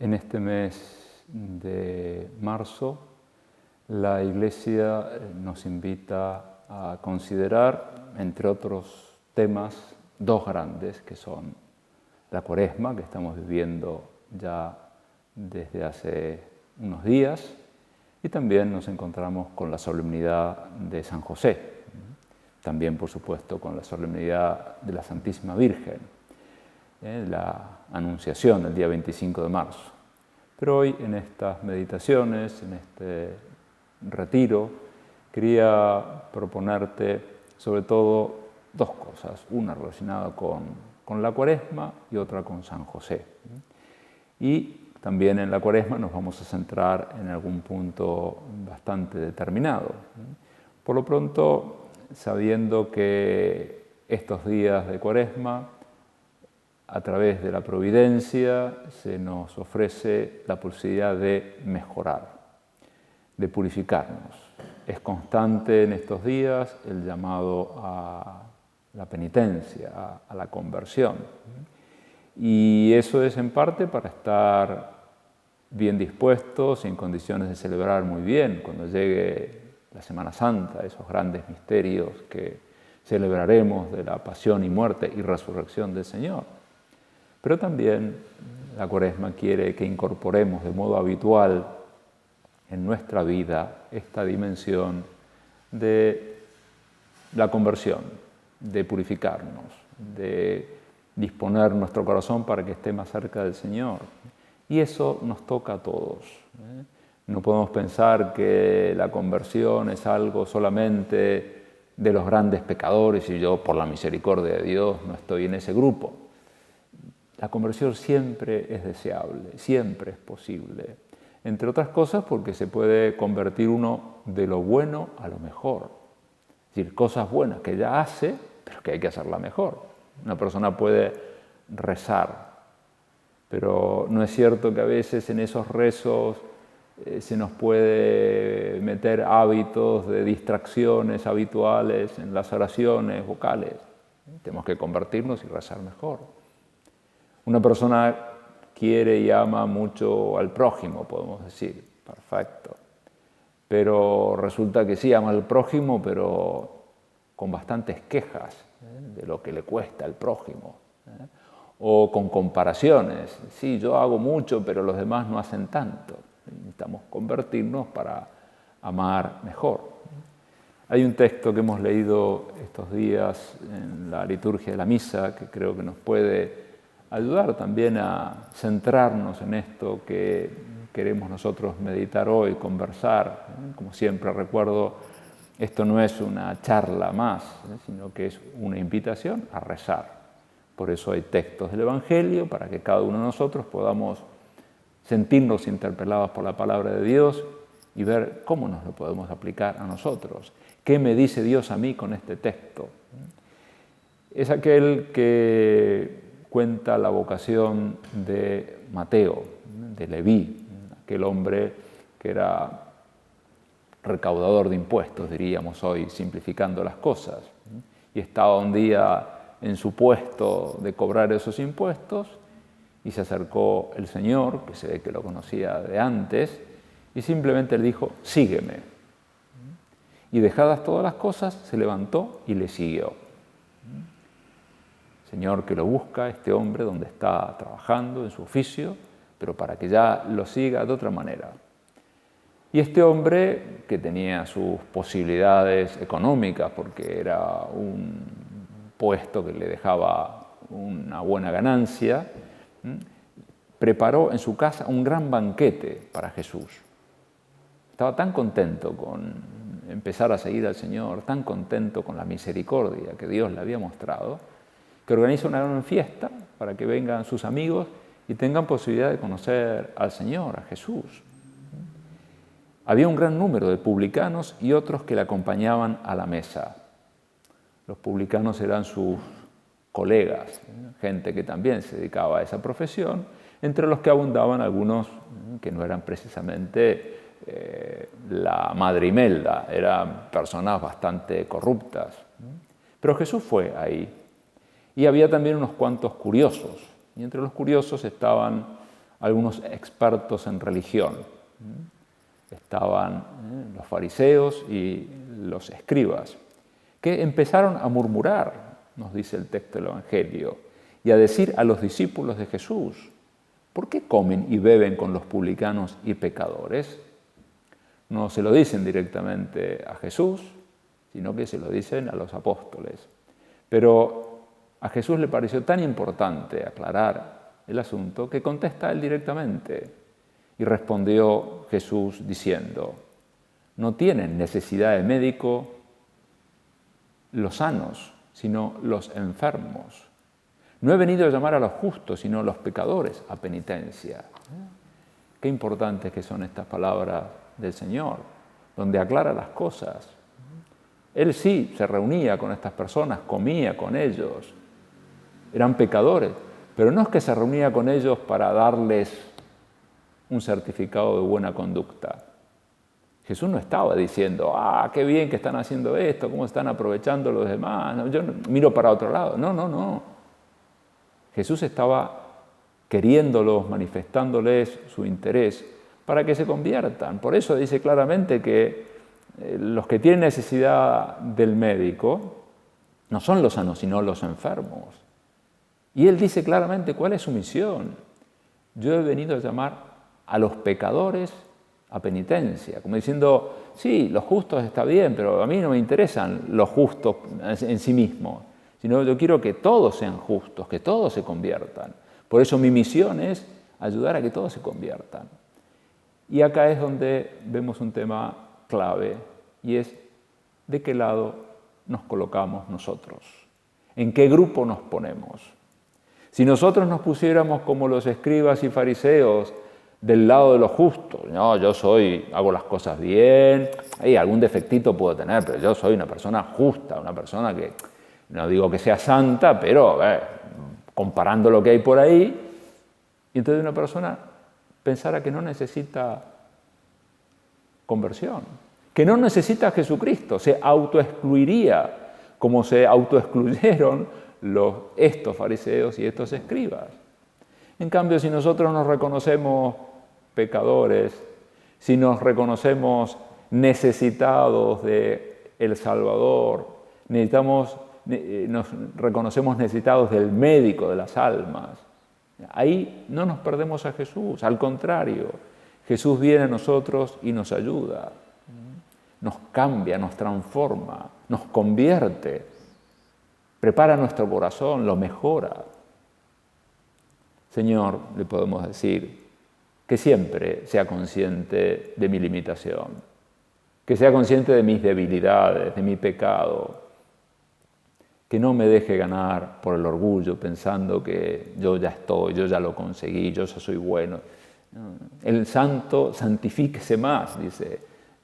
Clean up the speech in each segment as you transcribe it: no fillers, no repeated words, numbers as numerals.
En este mes de marzo, la Iglesia nos invita a considerar, entre otros temas, dos grandes, que son la Cuaresma, que estamos viviendo ya desde hace unos días, y también nos encontramos con la solemnidad de San José, también, por supuesto, con la solemnidad de la Santísima Virgen, la Anunciación, el día 25 de marzo. Pero hoy, en estas meditaciones, en este retiro, quería proponerte sobre todo dos cosas, una relacionada con la Cuaresma y otra con San José. Y también en la Cuaresma nos vamos a centrar en algún punto bastante determinado. Por lo pronto, sabiendo que estos días de Cuaresma, a través de la providencia, se nos ofrece la posibilidad de mejorar, de purificarnos. Es constante en estos días el llamado a la penitencia, a la conversión. Y eso es en parte para estar bien dispuestos y en condiciones de celebrar muy bien cuando llegue la Semana Santa, esos grandes misterios que celebraremos de la pasión y muerte y resurrección del Señor. Pero también la Cuaresma quiere que incorporemos de modo habitual en nuestra vida esta dimensión de la conversión, de purificarnos, de disponer nuestro corazón para que esté más cerca del Señor. Y eso nos toca a todos. No podemos pensar que la conversión es algo solamente de los grandes pecadores y yo, por la misericordia de Dios, no estoy en ese grupo. La conversión siempre es deseable, siempre es posible. Entre otras cosas porque se puede convertir uno de lo bueno a lo mejor. Es decir, cosas buenas que ya hace, pero que hay que hacerla mejor. Una persona puede rezar, pero no es cierto que a veces en esos rezos se nos puede meter hábitos de distracciones habituales en las oraciones vocales. Tenemos que convertirnos y rezar mejor. Una persona quiere y ama mucho al prójimo, podemos decir, perfecto. Pero resulta que sí, ama al prójimo, pero con bastantes quejas de lo que le cuesta al prójimo. O con comparaciones. Sí, yo hago mucho, pero los demás no hacen tanto. Necesitamos convertirnos para amar mejor. Hay un texto que hemos leído estos días en la liturgia de la misa que creo que nos puede ayudar también a centrarnos en esto que queremos nosotros meditar hoy, conversar. Como siempre recuerdo, esto no es una charla más, sino que es una invitación a rezar. Por eso hay textos del Evangelio, para que cada uno de nosotros podamos sentirnos interpelados por la palabra de Dios y ver cómo nos lo podemos aplicar a nosotros. ¿Qué me dice Dios a mí con este texto? Es aquel que cuenta la vocación de Mateo, de Leví, aquel hombre que era recaudador de impuestos, diríamos hoy, simplificando las cosas, y estaba un día en su puesto de cobrar esos impuestos y se acercó el Señor, que se ve que lo conocía de antes, y simplemente le dijo, sígueme. Y dejadas todas las cosas, se levantó y le siguió. Señor que lo busca, este hombre donde está trabajando en su oficio, pero para que ya lo siga de otra manera. Y este hombre, que tenía sus posibilidades económicas, porque era un puesto que le dejaba una buena ganancia, preparó en su casa un gran banquete para Jesús. Estaba tan contento con empezar a seguir al Señor, tan contento con la misericordia que Dios le había mostrado, que organiza una gran fiesta para que vengan sus amigos y tengan posibilidad de conocer al Señor, a Jesús. Había un gran número de publicanos y otros que le acompañaban a la mesa. Los publicanos eran sus colegas, gente que también se dedicaba a esa profesión, entre los que abundaban algunos que no eran precisamente la madre Imelda, eran personas bastante corruptas. Pero Jesús fue ahí. Y había también unos cuantos curiosos. Y entre los curiosos estaban algunos expertos en religión. Estaban los fariseos y los escribas, que empezaron a murmurar, nos dice el texto del Evangelio, y a decir a los discípulos de Jesús: ¿por qué comen y beben con los publicanos y pecadores? No se lo dicen directamente a Jesús, sino que se lo dicen a los apóstoles. Pero a Jesús le pareció tan importante aclarar el asunto que contesta él directamente. Y respondió Jesús diciendo: no tienen necesidad de médico los sanos, sino los enfermos. No he venido a llamar a los justos, sino a los pecadores a penitencia. Qué importantes que son estas palabras del Señor, donde aclara las cosas. Él sí se reunía con estas personas, comía con ellos. Eran pecadores, pero no es que se reunía con ellos para darles un certificado de buena conducta. Jesús no estaba diciendo: qué bien que están haciendo esto, cómo están aprovechando los demás, no, yo miro para otro lado. No. Jesús estaba queriéndolos, manifestándoles su interés para que se conviertan. Por eso dice claramente que los que tienen necesidad del médico no son los sanos, sino los enfermos. Y Él dice claramente cuál es su misión. Yo he venido a llamar a los pecadores a penitencia, como diciendo: sí, los justos está bien, pero a mí no me interesan los justos en sí mismos, sino yo quiero que todos sean justos, que todos se conviertan. Por eso mi misión es ayudar a que todos se conviertan. Y acá es donde vemos un tema clave, y es de qué lado nos colocamos nosotros, en qué grupo nos ponemos. Si nosotros nos pusiéramos como los escribas y fariseos del lado de los justos, no, yo hago las cosas bien, algún defectito puedo tener, pero yo soy una persona justa, una persona que, no digo que sea santa, pero comparando lo que hay por ahí, y entonces una persona pensara que no necesita conversión, que no necesita a Jesucristo, se autoexcluiría como se autoexcluyeron estos fariseos y estos escribas. En cambio, si nosotros nos reconocemos pecadores, si nos reconocemos necesitados del Salvador, nos reconocemos necesitados del médico de las almas, ahí no nos perdemos a Jesús, al contrario, Jesús viene a nosotros y nos ayuda, nos cambia, nos transforma, nos convierte, prepara nuestro corazón, lo mejora. Señor, le podemos decir, que siempre sea consciente de mi limitación, que sea consciente de mis debilidades, de mi pecado, que no me deje ganar por el orgullo pensando que yo ya estoy, yo ya lo conseguí, yo ya soy bueno. El santo, santifíquese más, dice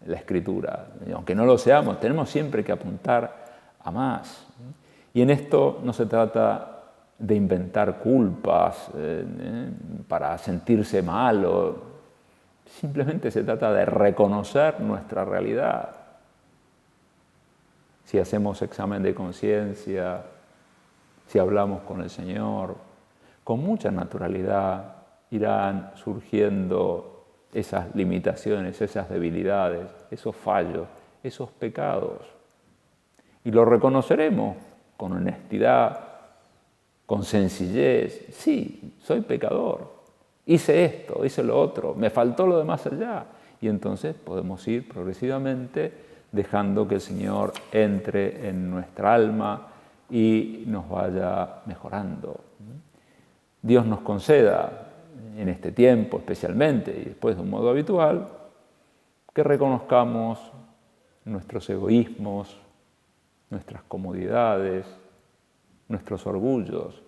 la Escritura. Aunque no lo seamos, tenemos siempre que apuntar a más. Y en esto no se trata de inventar culpas para sentirse mal, simplemente se trata de reconocer nuestra realidad. Si hacemos examen de conciencia, si hablamos con el Señor, con mucha naturalidad irán surgiendo esas limitaciones, esas debilidades, esos fallos, esos pecados. Y lo reconoceremos con honestidad, con sencillez. Sí, soy pecador, hice esto, hice lo otro, me faltó lo de más allá. Y entonces podemos ir progresivamente dejando que el Señor entre en nuestra alma y nos vaya mejorando. Dios nos conceda, en este tiempo especialmente y después de un modo habitual, que reconozcamos nuestros egoísmos, nuestras comodidades, nuestros orgullos,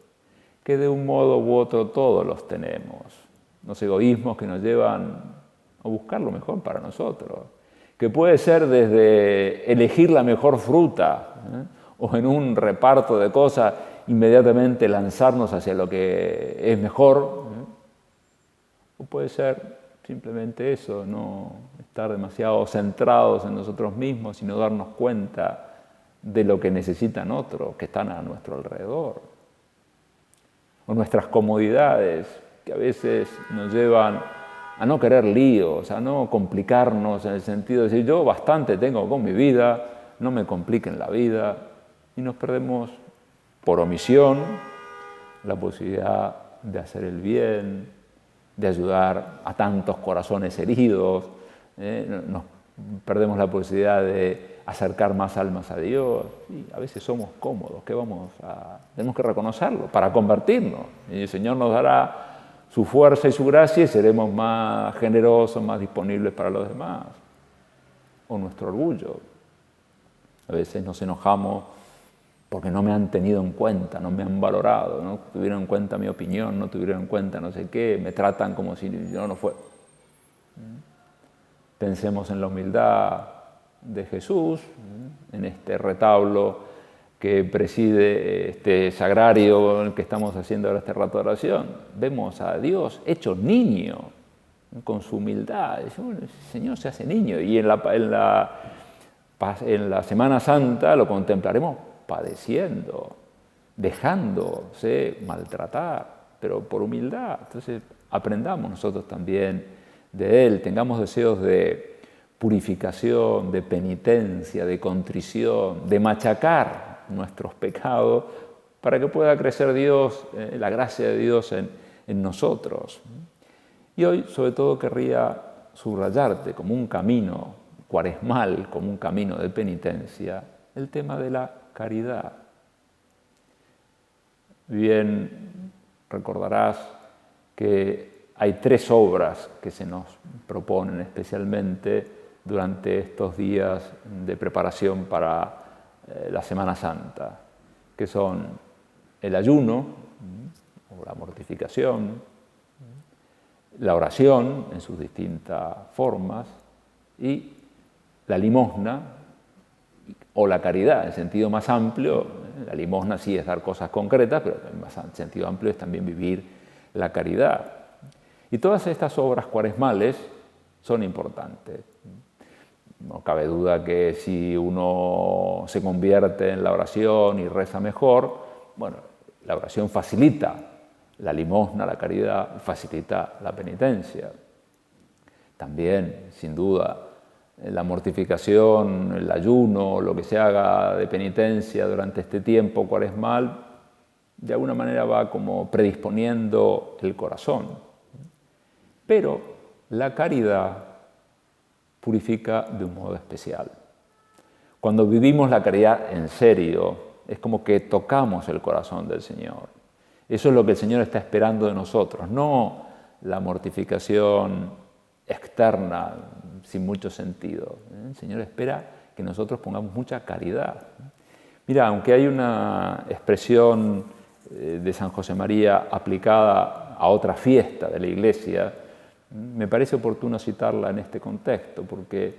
que de un modo u otro todos los tenemos. Los egoísmos que nos llevan a buscar lo mejor para nosotros, que puede ser desde elegir la mejor fruta, o en un reparto de cosas inmediatamente lanzarnos hacia lo que es mejor, o puede ser simplemente eso, no estar demasiado centrados en nosotros mismos, sino darnos cuenta de lo que necesitan otros que están a nuestro alrededor. O nuestras comodidades, que a veces nos llevan a no querer líos, a no complicarnos en el sentido de decir yo bastante tengo con mi vida, no me compliquen la vida, y nos perdemos por omisión la posibilidad de hacer el bien, de ayudar a tantos corazones heridos, nos perdemos la posibilidad de acercar más almas a Dios, y a veces somos cómodos, tenemos que reconocerlo para convertirnos, y el Señor nos dará su fuerza y su gracia y seremos más generosos, más disponibles para los demás. O nuestro orgullo. A veces nos enojamos porque no me han tenido en cuenta, no me han valorado, no tuvieron en cuenta mi opinión, no tuvieron en cuenta no sé qué, me tratan como si yo no fuera. Pensemos en la humildad de Jesús, en este retablo que preside este sagrario en el que estamos haciendo ahora este rato de oración. Vemos a Dios hecho niño, con su humildad. El Señor se hace niño, y en la Semana Santa lo contemplaremos padeciendo, dejándose maltratar, pero por humildad. Entonces aprendamos nosotros también de Él, tengamos deseos de purificación, de penitencia, de contrición, de machacar nuestros pecados para que pueda crecer Dios, la gracia de Dios en nosotros. Y hoy sobre todo querría subrayarte como un camino cuaresmal, como un camino de penitencia, el tema de la caridad. Bien recordarás que hay 3 obras que se nos proponen especialmente durante estos días de preparación para la Semana Santa, que son el ayuno o la mortificación, la oración en sus distintas formas y la limosna o la caridad en sentido más amplio. La limosna sí es dar cosas concretas, pero en sentido amplio es también vivir la caridad. Y todas estas obras cuaresmales son importantes. No cabe duda que si uno se convierte en la oración y reza mejor, bueno, la oración facilita la limosna, la caridad, facilita la penitencia. También, sin duda, la mortificación, el ayuno, lo que se haga de penitencia durante este tiempo cuaresmal, de alguna manera va como predisponiendo el corazón. Pero la caridad purifica de un modo especial. Cuando vivimos la caridad en serio, es como que tocamos el corazón del Señor. Eso es lo que el Señor está esperando de nosotros, no la mortificación externa, sin mucho sentido. El Señor espera que nosotros pongamos mucha caridad. Mira, aunque hay una expresión de San José María aplicada a otra fiesta de la Iglesia, me parece oportuno citarla en este contexto, porque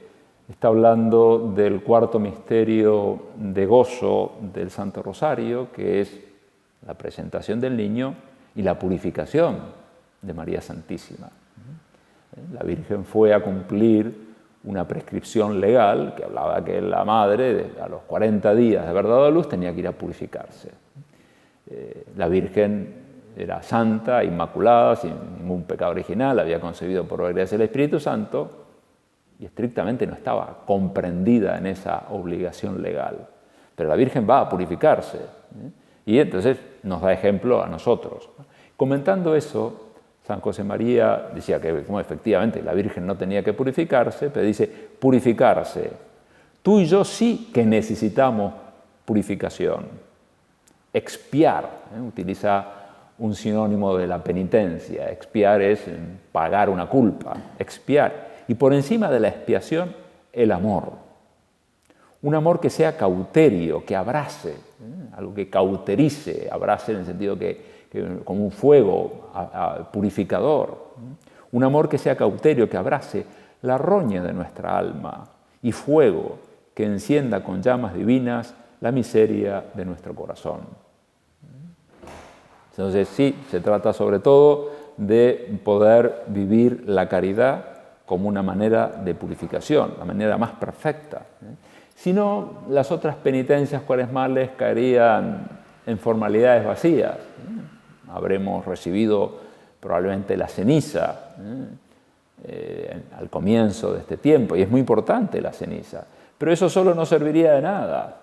está hablando del 4.º misterio de gozo del Santo Rosario, que es la presentación del niño y la purificación de María Santísima. La Virgen fue a cumplir una prescripción legal que hablaba que la madre, a los 40 días de haber dado a luz, tenía que ir a purificarse. La Virgen era santa, inmaculada, sin ningún pecado original, había concebido por gracia del Espíritu Santo y estrictamente no estaba comprendida en esa obligación legal. Pero la Virgen va a purificarse, y entonces nos da ejemplo a nosotros. Comentando eso, San José María decía que como efectivamente la Virgen no tenía que purificarse, pero dice purificarse. Tú y yo sí que necesitamos purificación. Expiar, utiliza un sinónimo de la penitencia. Expiar es pagar una culpa, expiar. Y por encima de la expiación, el amor. Un amor que sea cauterio, que abrace, algo que cauterice, abrace en el sentido que como un fuego purificador. Un amor que sea cauterio, que abrace la roña de nuestra alma y fuego que encienda con llamas divinas la miseria de nuestro corazón. Entonces sí, se trata sobre todo de poder vivir la caridad como una manera de purificación, la manera más perfecta. Si no, las otras penitencias cuaresmales caerían en formalidades vacías. Habremos recibido probablemente la ceniza, al comienzo de este tiempo, y es muy importante la ceniza. Pero eso solo no serviría de nada.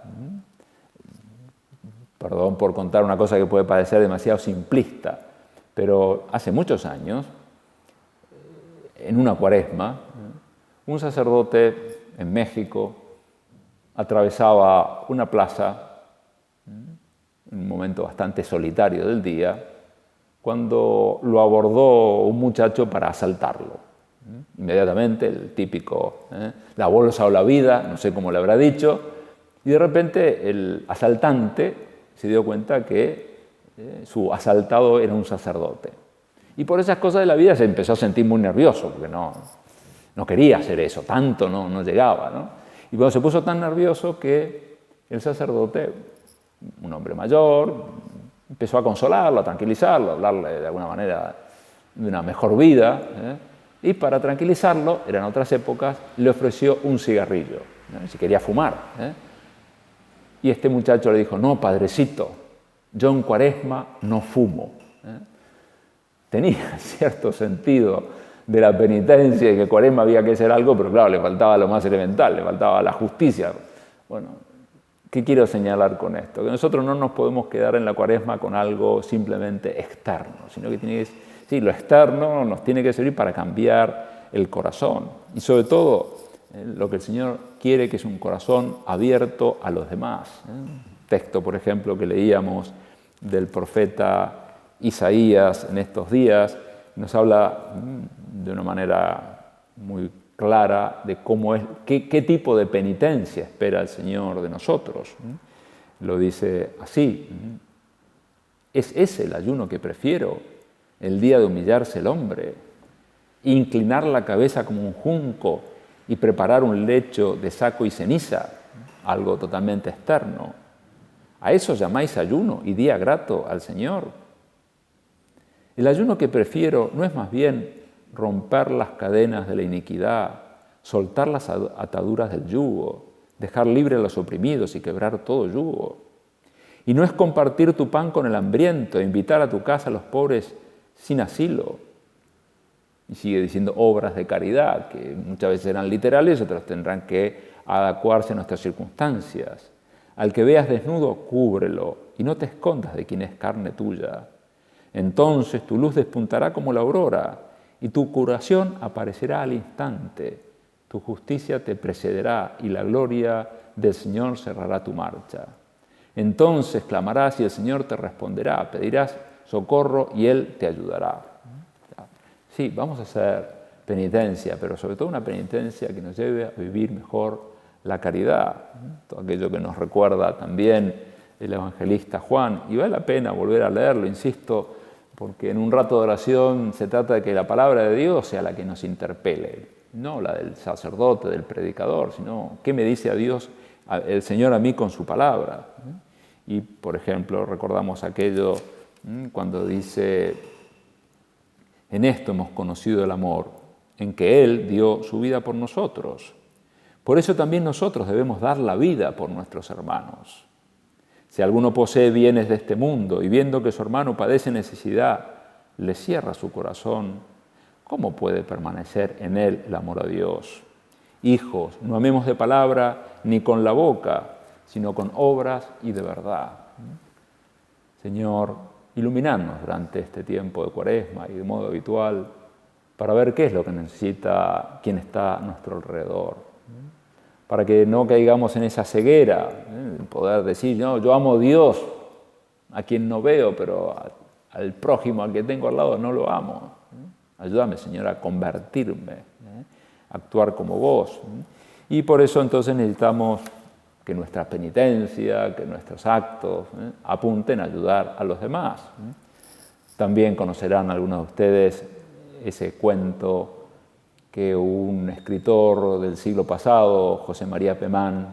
Perdón por contar una cosa que puede parecer demasiado simplista, pero hace muchos años, en una cuaresma, un sacerdote en México atravesaba una plaza, en un momento bastante solitario del día, cuando lo abordó un muchacho para asaltarlo. Inmediatamente, el típico, la bolsa o la vida, no sé cómo le habrá dicho, y de repente el asaltante se dio cuenta que su asaltado era un sacerdote. Y por esas cosas de la vida se empezó a sentir muy nervioso, porque no quería hacer eso, tanto no llegaba, ¿no? Y cuando se puso tan nervioso que el sacerdote, un hombre mayor, empezó a consolarlo, a tranquilizarlo, a hablarle de alguna manera de una mejor vida, y para tranquilizarlo, eran otras épocas, le ofreció un cigarrillo, si quería fumar. Y este muchacho le dijo: no, padrecito, yo en cuaresma no fumo. Tenía cierto sentido de la penitencia y que cuaresma había que hacer algo, pero claro, le faltaba lo más elemental, le faltaba la justicia. Bueno, ¿qué quiero señalar con esto? Que nosotros no nos podemos quedar en la cuaresma con algo simplemente externo, sino que tiene que, sí, lo externo nos tiene que servir para cambiar el corazón. Y sobre todo, lo que el Señor quiere, que es un corazón abierto a los demás. Un texto, por ejemplo, que leíamos del profeta Isaías en estos días, nos habla de una manera muy clara de cómo es, qué tipo de penitencia espera el Señor de nosotros. Lo dice así: es ese el ayuno que prefiero, el día de humillarse el hombre, inclinar la cabeza como un junco y preparar un lecho de saco y ceniza, algo totalmente externo. ¿A eso llamáis ayuno y día grato al Señor? El ayuno que prefiero no es más bien romper las cadenas de la iniquidad, soltar las ataduras del yugo, dejar libre a los oprimidos y quebrar todo yugo. Y no es compartir tu pan con el hambriento, invitar a tu casa a los pobres sin asilo. Y sigue diciendo obras de caridad, que muchas veces serán literales, otras tendrán que adecuarse a nuestras circunstancias. Al que veas desnudo, cúbrelo y no te escondas de quien es carne tuya. Entonces tu luz despuntará como la aurora y tu curación aparecerá al instante. Tu justicia te precederá y la gloria del Señor cerrará tu marcha. Entonces clamarás y el Señor te responderá, pedirás socorro y Él te ayudará. Sí, vamos a hacer penitencia, pero sobre todo una penitencia que nos lleve a vivir mejor la caridad. Todo aquello que nos recuerda también el evangelista Juan, y vale la pena volver a leerlo, insisto, porque en un rato de oración se trata de que la palabra de Dios sea la que nos interpele, no la del sacerdote, del predicador, sino qué me dice a Dios, el Señor a mí con su palabra. Y, por ejemplo, recordamos aquello cuando dice: en esto hemos conocido el amor, en que Él dio su vida por nosotros. Por eso también nosotros debemos dar la vida por nuestros hermanos. Si alguno posee bienes de este mundo y viendo que su hermano padece necesidad, le cierra su corazón, ¿cómo puede permanecer en él el amor a Dios? Hijos, no amemos de palabra ni con la boca, sino con obras y de verdad. Señor, iluminadnos durante este tiempo de Cuaresma y de modo habitual para ver qué es lo que necesita quien está a nuestro alrededor. Para que no caigamos en esa ceguera, poder decir: no, yo amo a Dios, a quien no veo, pero al prójimo, al que tengo al lado, no lo amo. Ayúdame, Señor, a convertirme, a actuar como vos. Y por eso entonces necesitamos que nuestra penitencia, que nuestros actos apunten a ayudar a los demás. También conocerán algunos de ustedes ese cuento que un escritor del siglo pasado, José María Pemán,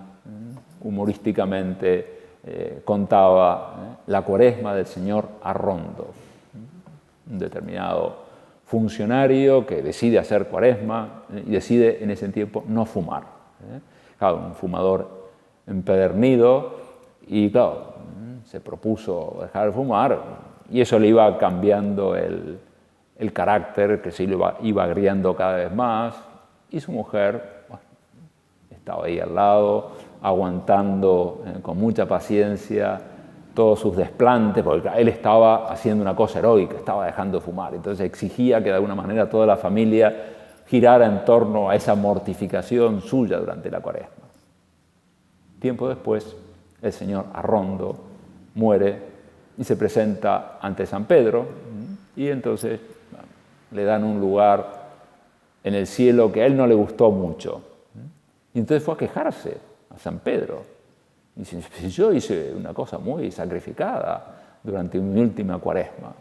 humorísticamente contaba la Cuaresma del señor Arrondo, un determinado funcionario que decide hacer Cuaresma y decide en ese tiempo no fumar. Claro, un fumador empedernido y claro, se propuso dejar de fumar y eso le iba cambiando el el carácter que se iba agriando cada vez más, y su mujer, bueno, estaba ahí al lado, aguantando con mucha paciencia todos sus desplantes, porque él estaba haciendo una cosa heroica, estaba dejando de fumar, entonces exigía que de alguna manera toda la familia girara en torno a esa mortificación suya durante la Cuaresma. Tiempo después, el señor Arrondo muere y se presenta ante San Pedro, y entonces bueno, le dan un lugar en el cielo que a él no le gustó mucho. Y entonces fue a quejarse a San Pedro. Y dice, si yo hice una cosa muy sacrificada durante mi última Cuaresma.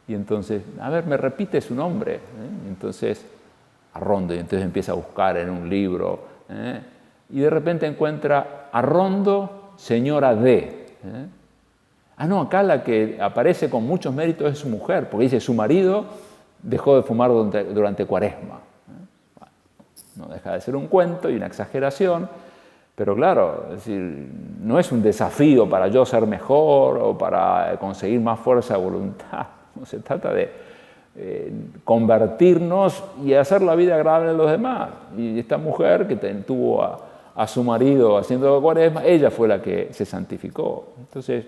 Y entonces, a ver, me repite su nombre. Y entonces, Arrondo, y entonces empieza a buscar en un libro. Y de repente encuentra Arrondo, señora D. Ah, no, acá la que aparece con muchos méritos es su mujer, porque dice, su marido dejó de fumar durante Cuaresma. Bueno, no deja de ser un cuento y una exageración, pero claro, es decir, no es un desafío para yo ser mejor o para conseguir más fuerza de voluntad. No se trata de convertirnos y hacer la vida agradable a los demás. Y esta mujer que tuvo a su marido haciendo Cuaresma, ella fue la que se santificó. Entonces,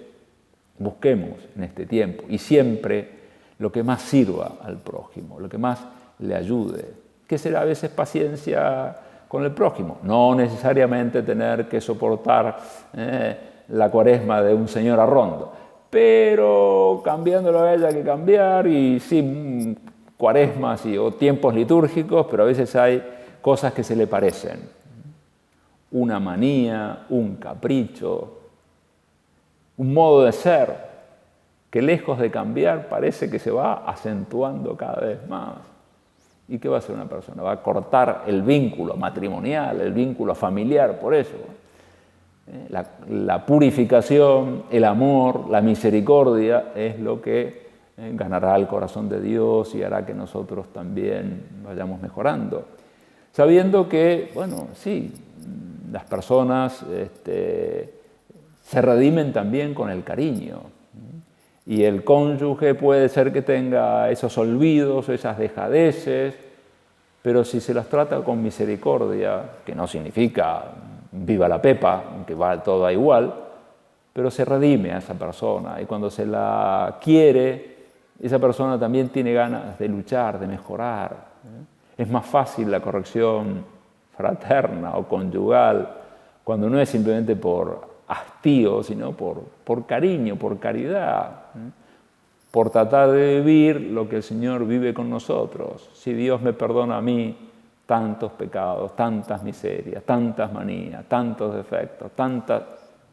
busquemos en este tiempo y siempre lo que más sirva al prójimo, lo que más le ayude, que será a veces paciencia con el prójimo, no necesariamente tener que soportar la Cuaresma de un señor Arrondo, pero cambiando lo que haya que cambiar y sí, cuaresmas o tiempos litúrgicos, pero a veces hay cosas que se le parecen, una manía, un capricho, un modo de ser que lejos de cambiar parece que se va acentuando cada vez más. ¿Y qué va a hacer una persona? Va a cortar el vínculo matrimonial, el vínculo familiar, por eso. La purificación, el amor, la misericordia es lo que ganará el corazón de Dios y hará que nosotros también vayamos mejorando. Sabiendo que, bueno, sí, las personas se redimen también con el cariño. Y el cónyuge puede ser que tenga esos olvidos, esas dejadeces, pero si se las trata con misericordia, que no significa viva la pepa, que va todo a igual, pero se redime a esa persona. Y cuando se la quiere, esa persona también tiene ganas de luchar, de mejorar. Es más fácil la corrección fraterna o conyugal cuando no es simplemente por hastío, sino por cariño, por caridad, por tratar de vivir lo que el Señor vive con nosotros. Si Dios me perdona a mí tantos pecados, tantas miserias, tantas manías, tantos defectos,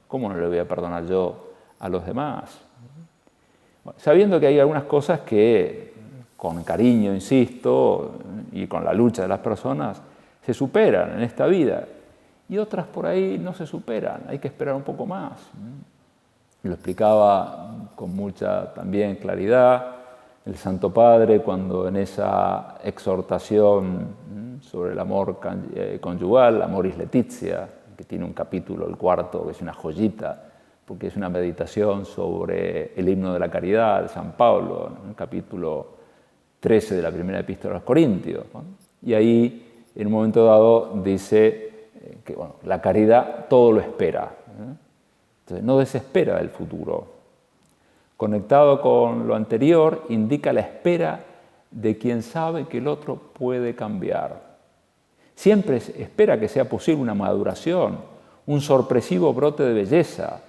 ¿cómo no le voy a perdonar yo a los demás? Bueno, sabiendo que hay algunas cosas que, con cariño, insisto, y con la lucha de las personas, se superan en esta vida. Y otras por ahí no se superan, hay que esperar un poco más. Lo explicaba con mucha también claridad el Santo Padre cuando en esa exhortación sobre el amor conyugal, Amoris Laetitia, que tiene un capítulo, el cuarto, que es una joyita, porque es una meditación sobre el himno de la caridad de San Pablo, en el capítulo 13 de la primera epístola a los Corintios. Y ahí, en un momento dado, dice que bueno, la caridad todo lo espera. Entonces, no desespera el futuro. Conectado con lo anterior, indica la espera de quien sabe que el otro puede cambiar. Siempre espera que sea posible una maduración, un sorpresivo brote de belleza,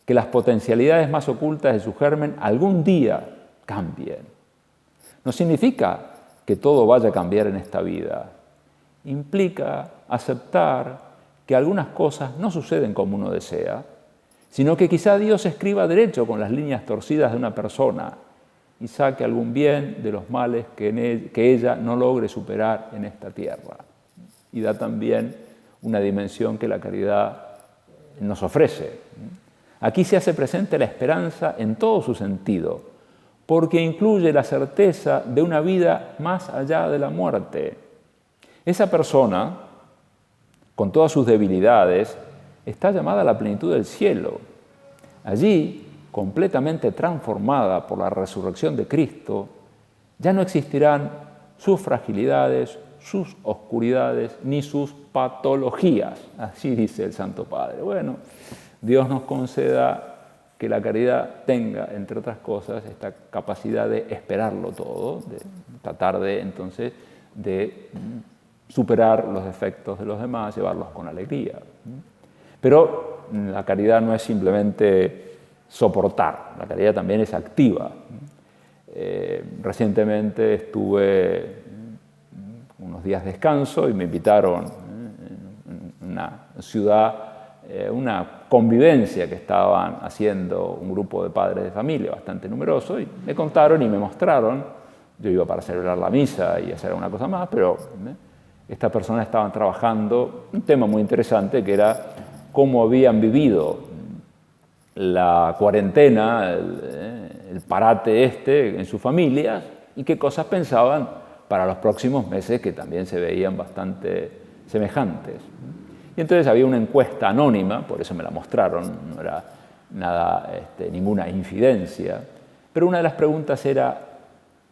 que las potencialidades más ocultas de su germen algún día cambien. No significa que todo vaya a cambiar en esta vida. Implica aceptar que algunas cosas no suceden como uno desea, sino que quizá Dios escriba derecho con las líneas torcidas de una persona y saque algún bien de los males que ella no logre superar en esta tierra. Y da también una dimensión que la caridad nos ofrece. Aquí se hace presente la esperanza en todo su sentido, porque incluye la certeza de una vida más allá de la muerte. Esa persona, con todas sus debilidades, está llamada a la plenitud del cielo. Allí, completamente transformada por la resurrección de Cristo, Ya no existirán sus fragilidades, sus oscuridades, ni sus patologías. Así dice el Santo Padre. Bueno, Dios nos conceda que la caridad tenga, entre otras cosas, esta capacidad de esperarlo todo, de tratar de, entonces, de superar los defectos de los demás, llevarlos con alegría. Pero la caridad no es simplemente soportar, la caridad también es activa. Recientemente estuve unos días de descanso y me invitaron en una ciudad, una convivencia que estaban haciendo un grupo de padres de familia bastante numeroso, y me contaron y me mostraron. Yo iba para celebrar la misa y hacer alguna cosa más, pero estas personas estaban trabajando un tema muy interesante, que era cómo habían vivido la cuarentena, el parate en sus familias, y qué cosas pensaban para los próximos meses, que también se veían bastante semejantes. Y entonces había una encuesta anónima, por eso me la mostraron, no era nada, ninguna infidencia, pero una de las preguntas era: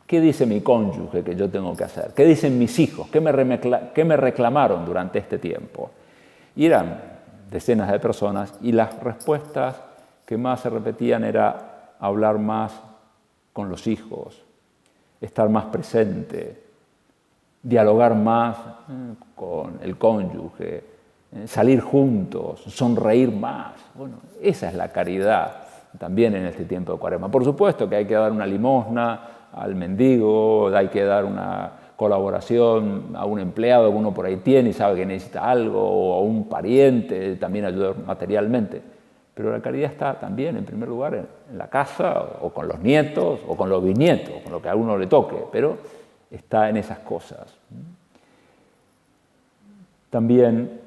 ¿qué dice mi cónyuge que yo tengo que hacer? ¿Qué dicen mis hijos? ¿Qué me reclamaron durante este tiempo? Y eran decenas de personas, y las respuestas que más se repetían era hablar más con los hijos, estar más presente, dialogar más con el cónyuge, salir juntos, sonreír más. Bueno, esa es la caridad también en este tiempo de Cuaresma. Por supuesto que hay que dar una limosna al mendigo, hay que dar una colaboración a un empleado que uno por ahí tiene y sabe que necesita algo, o a un pariente, también ayudar materialmente. Pero la caridad está también, en primer lugar, en la casa, o con los nietos, o con los bisnietos, con lo que a uno le toque, pero está en esas cosas. También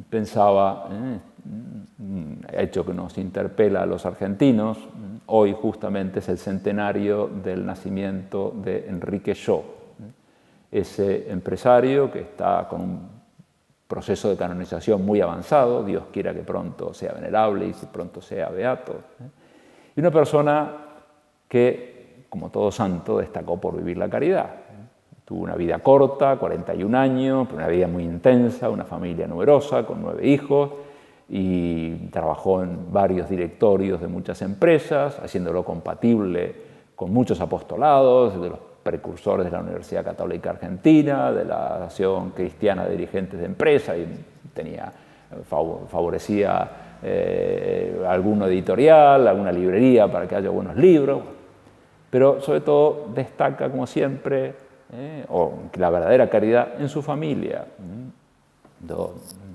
pensaba, hecho que nos interpela a los argentinos, hoy justamente es el centenario del nacimiento de Enrique Shaw, ese empresario que está con un proceso de canonización muy avanzado, Dios quiera que pronto sea venerable y si pronto sea beato. Y una persona que, como todo santo, destacó por vivir la caridad. Tuvo una vida corta, 41 años, pero una vida muy intensa, una familia numerosa, con 9 hijos, y trabajó en varios directorios de muchas empresas, haciéndolo compatible con muchos apostolados, de los precursores de la Universidad Católica Argentina, de la Asociación Cristiana de Dirigentes de Empresas, y favorecía alguna editorial, alguna librería para que haya buenos libros, pero sobre todo destaca, como siempre, la verdadera caridad en su familia.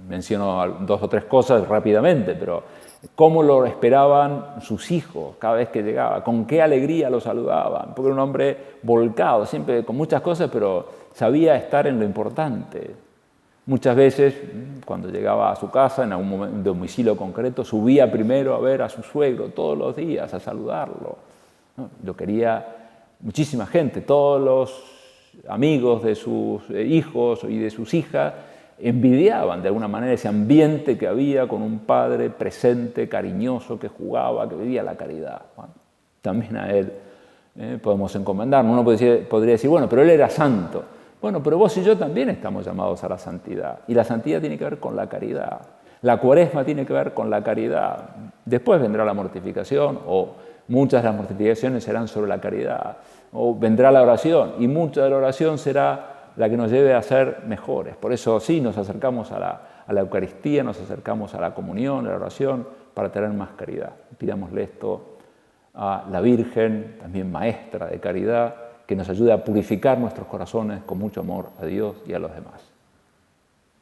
Menciono 2 o 3 cosas rápidamente, pero cómo lo esperaban sus hijos cada vez que llegaba, con qué alegría lo saludaban, porque era un hombre volcado, siempre con muchas cosas, pero sabía estar en lo importante. Muchas veces, cuando llegaba a su casa, en algún domicilio concreto, subía primero a ver a su suegro todos los días, a saludarlo. Lo quería muchísima gente, todos los amigos de sus hijos y de sus hijas envidiaban de alguna manera ese ambiente que había con un padre presente, cariñoso, que jugaba, que vivía la caridad. Bueno, también a él podemos encomendarnos. Uno podría decir, bueno, pero él era santo. Bueno, pero vos y yo también estamos llamados a la santidad. Y la santidad tiene que ver con la caridad. La Cuaresma tiene que ver con la caridad. Después vendrá la mortificación, o muchas de las mortificaciones serán sobre la caridad. O vendrá la oración, y mucha de la oración será la que nos lleve a ser mejores. Por eso sí, nos acercamos a la Eucaristía, nos acercamos a la comunión, a la oración, para tener más caridad. Pidámosle esto a la Virgen, también maestra de caridad, que nos ayude a purificar nuestros corazones con mucho amor a Dios y a los demás.